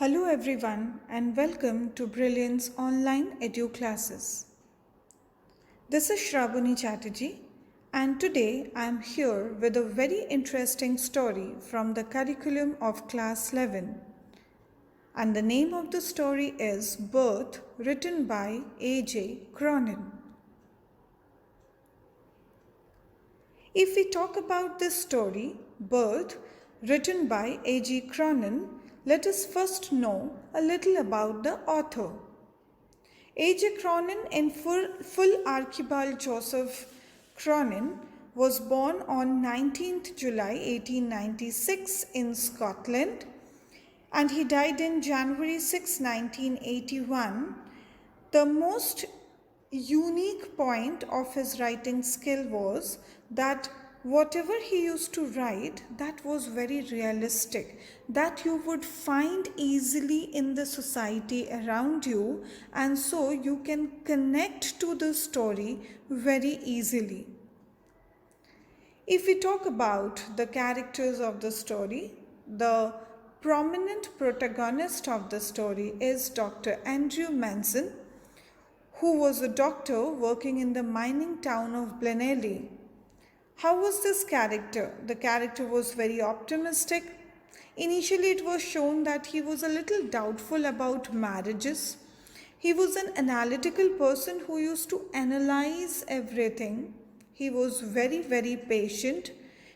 Hello everyone and welcome to Brilliance Online Edu Classes. This is Shraboni Chatterjee and today I am here with a very interesting story from the curriculum of class 11. And the name of the story is Birth, written by A.J. Cronin. If we talk about this story, Birth, written by A.J. Cronin, let us first know a little about the author. A.J. Cronin in full Archibald Joseph Cronin was born on 19th July 1896 in Scotland and he died in January 6, 1981. The most unique point of his writing skill was that whatever he used to write, that was very realistic, that you would find easily in the society around you, and so you can connect to the story very easily. If we talk about the characters of the story, the prominent protagonist of the story is Dr. Andrew Manson, who was a doctor working in the mining town of Blenheim. How was this character? The character was very optimistic. Initially, it was shown that he was a little doubtful about marriages. He was an analytical person who used to analyze everything. He was very patient.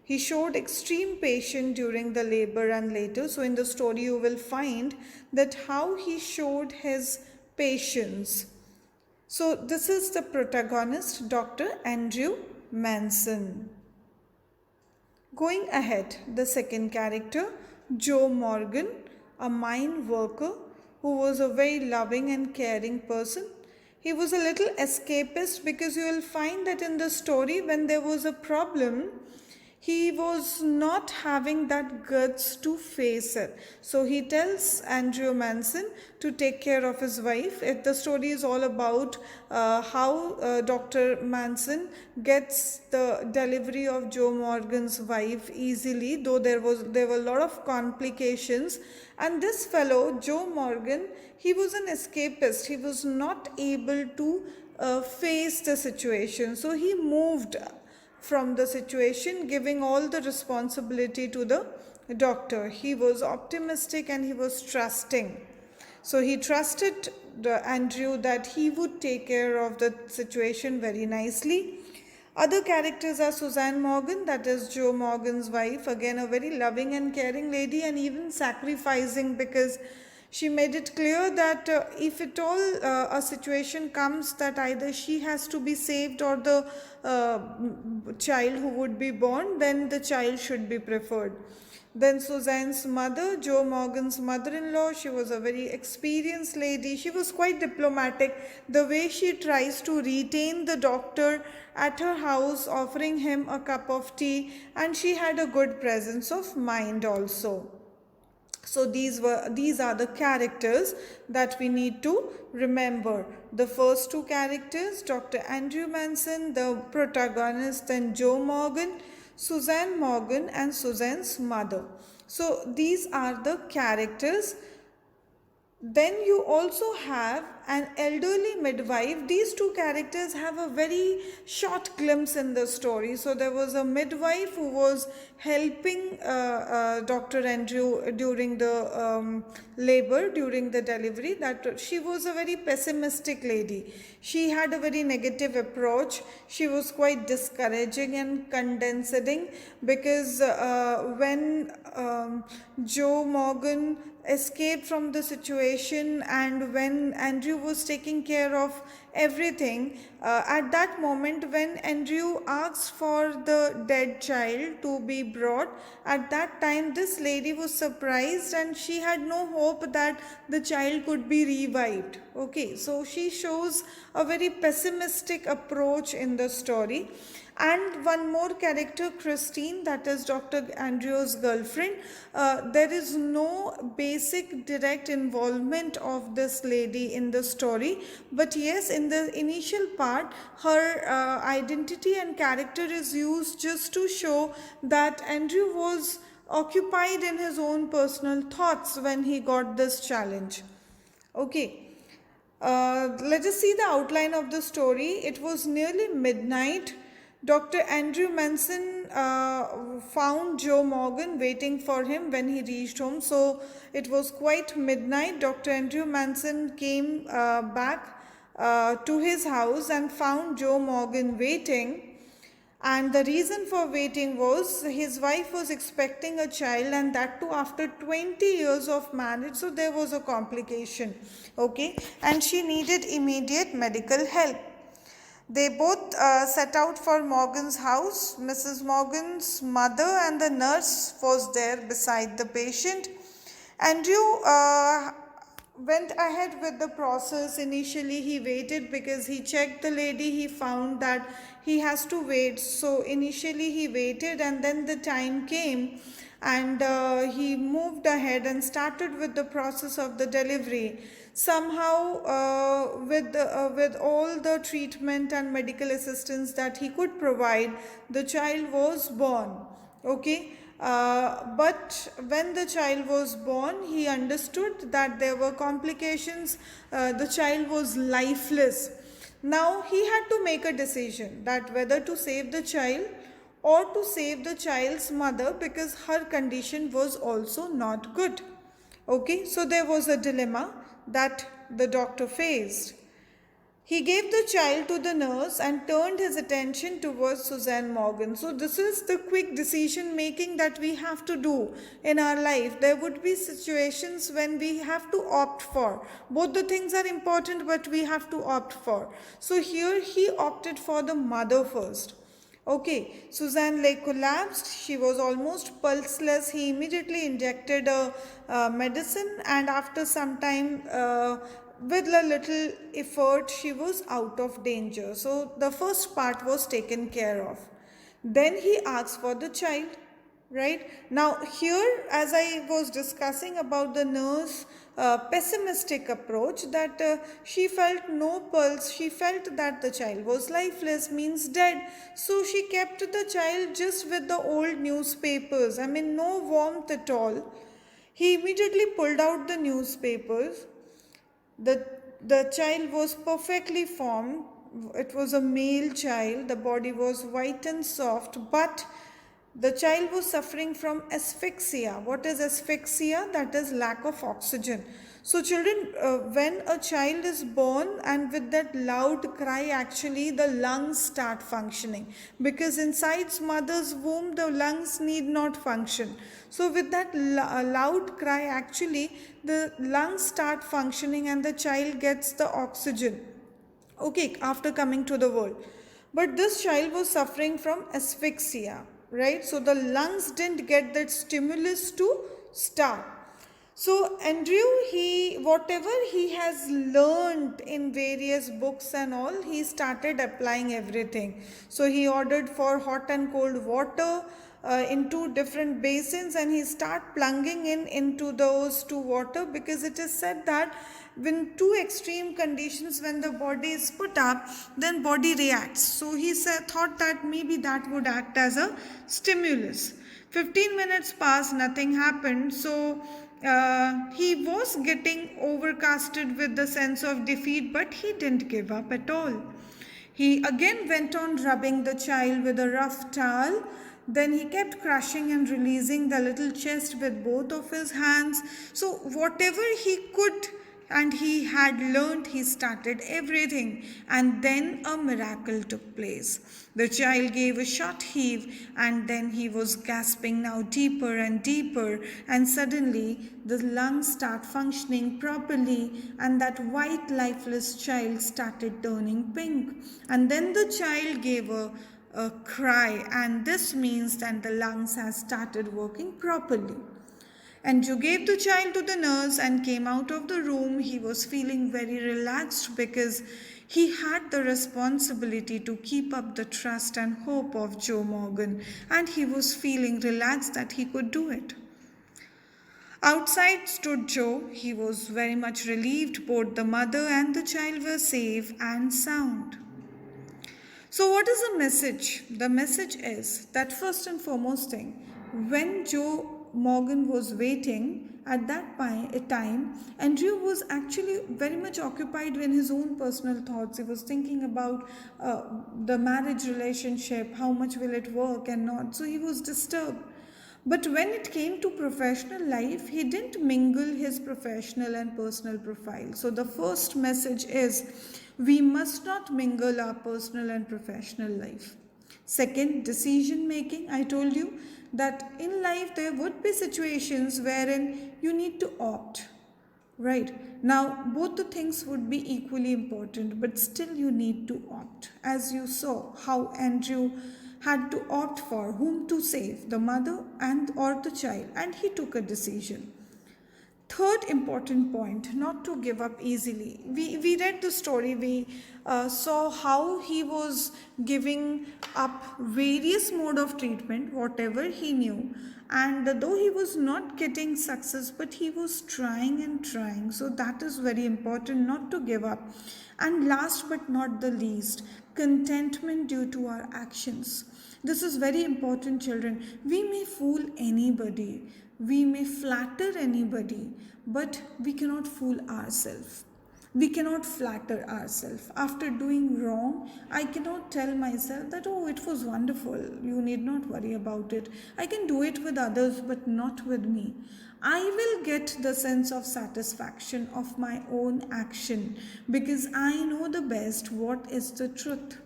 He showed extreme patience during the labor and later. So in the story, you will find that how he showed his patience. So this is the protagonist, Dr. Andrew Manson. Going ahead, the second character, Joe Morgan, a mine worker who was a very loving and caring person. He was a little escapist because you will find that in the story when there was a problem, he was not having that guts to face it. So he tells Andrew Manson to take care of his wife. The story is all about how Dr. Manson gets the delivery of Joe Morgan's wife easily, though there were a lot of complications. And this fellow, Joe Morgan, he was an escapist. He was not able to face the situation. So he moved from the situation, giving all the responsibility to the doctor. He was optimistic and he was trusting. So he trusted Andrew that he would take care of the situation very nicely. Other characters are Suzanne Morgan, that is Joe Morgan's wife, again a very loving and caring lady and even sacrificing because she made it clear that if at all a situation comes that either she has to be saved or the child who would be born, then the child should be preferred. Then Suzanne's mother, Joe Morgan's mother-in-law, she was a very experienced lady. She was quite diplomatic. The way she tries to retain the doctor at her house, offering him a cup of tea, and she had a good presence of mind also. So these are the characters that we need to remember. The first two characters, Dr. Andrew Manson, the protagonist, then Joe Morgan, Suzanne Morgan and Suzanne's mother. So these are the characters. Then you also have an elderly midwife. These two characters have a very short glimpse in the story. So there was a midwife who was helping Dr. Andrew during the labor, during the delivery. That she was a very pessimistic lady. She had a very negative approach. She was quite discouraging and condescending because when Joe Morgan escaped from the situation and when Andrew was taking care of everything, at that moment when Andrew asked for the dead child to be brought, at that time this lady was surprised and she had no hope that the child could be revived. Okay, so she shows a very pessimistic approach in the story. And one more character, Christine, that is Dr. Andrew's girlfriend. There is no basic direct involvement of this lady in the story, but yes, in the initial part, her identity and character is used just to show that Andrew was occupied in his own personal thoughts when he got this challenge. Okay, let us see the outline of the story. It was nearly midnight. Dr. Andrew Manson found Joe Morgan waiting for him when he reached home. So it was quite midnight. Dr. Andrew Manson came back to his house and found Joe Morgan waiting. And the reason for waiting was his wife was expecting a child, and that too after 20 years of marriage. So there was a complication. Okay, and she needed immediate medical help. They both set out for Morgan's house. Mrs. Morgan's mother and the nurse was there beside the patient. Andrew went ahead with the process. Initially he waited because he checked the lady. He found that he has to wait. So initially he waited, and then the time came, and he moved ahead and started with the process of the delivery. Somehow with all the treatment and medical assistance that he could provide, the child was born. Okay, but when the child was born, he understood that there were complications. The child was lifeless. Now he had to make a decision that whether to save the child or to save the child's mother, because her condition was also not good. Okay, so there was a dilemma that the doctor faced. He gave the child to the nurse and turned his attention towards Suzanne Morgan. So this is the quick decision making that we have to do in our life. There would be situations when we have to opt for. Both the things are important, but we have to opt for. So here he opted for the mother first. Okay, Suzanne lay collapsed. She was almost pulseless. He immediately injected a medicine, and after some time, with a little effort, she was out of danger. So the first part was taken care of. Then he asked for the child. Right now, here, as I was discussing about the nurse pessimistic approach, that she felt no pulse, she felt that the child was lifeless, means dead. So she kept the child just with the old newspapers, I mean no warmth at all. He immediately pulled out the newspapers. The child was perfectly formed. It was a male child. The body was white and soft, but the child was suffering from asphyxia. What is asphyxia? That is lack of oxygen. So children, when a child is born, and with that loud cry, actually the lungs start functioning, because inside mother's womb the lungs need not function. So with that loud cry, actually the lungs start functioning and the child gets the oxygen, okay, after coming to the world. But this child was suffering from asphyxia, right? So the lungs didn't get that stimulus to start. So Andrew, whatever he has learned in various books and all, he started applying everything. So he ordered for hot and cold water in two different basins, and he start plunging into those two water, because it is said that when two extreme conditions, when the body is put up, then body reacts. So he thought that maybe that would act as a stimulus. 15 minutes passed, nothing happened. So he was getting overcasted with the sense of defeat, but he didn't give up at all. He again went on rubbing the child with a rough towel. Then he kept crushing and releasing the little chest with both of his hands. So whatever he could and he had learned, he started everything, and then a miracle took place. The child gave a short heave, and then he was gasping now deeper and deeper, and suddenly the lungs start functioning properly, and that white lifeless child started turning pink, and then the child gave a cry, and this means that the lungs has started working properly. Andrew gave the child to the nurse and came out of the room. He was feeling very relaxed, because he had the responsibility to keep up the trust and hope of Joe Morgan, and he was feeling relaxed that he could do it. Outside stood Joe. He was very much relieved. Both the mother and the child were safe and sound. So what is the message? The message is that first and foremost thing, when Joe Morgan was waiting at that time, Andrew was actually very much occupied in his own personal thoughts. He was thinking about the marriage relationship, how much will it work and not. So he was disturbed. But when it came to professional life, he didn't mingle his professional and personal profile. So the first message is we must not mingle our personal and professional life. Second, decision making. I told you that in life there would be situations wherein you need to opt. Right. Now, both the things would be equally important, but still you need to opt. As you saw how Andrew had to opt for whom to save, the mother and or the child, and he took a decision. Third important point, not to give up easily. We read the story, we saw how he was giving up various mode of treatment, whatever he knew. And though he was not getting success, but he was trying and trying. So that is very important, not to give up. And last but not the least, contentment due to our actions. This is very important, children. We may fool anybody, we may flatter anybody, but we cannot fool ourselves. We cannot flatter ourselves. After doing wrong, I cannot tell myself that, oh, it was wonderful, you need not worry about it. I can do it with others, but not with me. I will get the sense of satisfaction of my own action because I know the best what is the truth.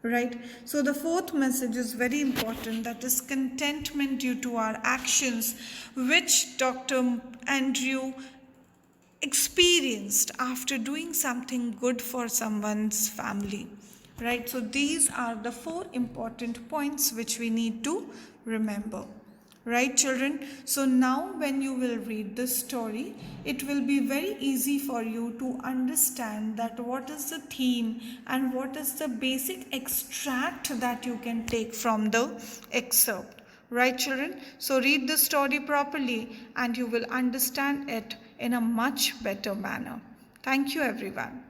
Right? So the fourth message is very important, that is contentment due to our actions, which Dr. Andrew experienced after doing something good for someone's family. Right? So these are the four important points which we need to remember. Right, children? So now when you will read this story, it will be very easy for you to understand that what is the theme and what is the basic extract that you can take from the excerpt. Right, children? So read the story properly and you will understand it in a much better manner. Thank you, everyone.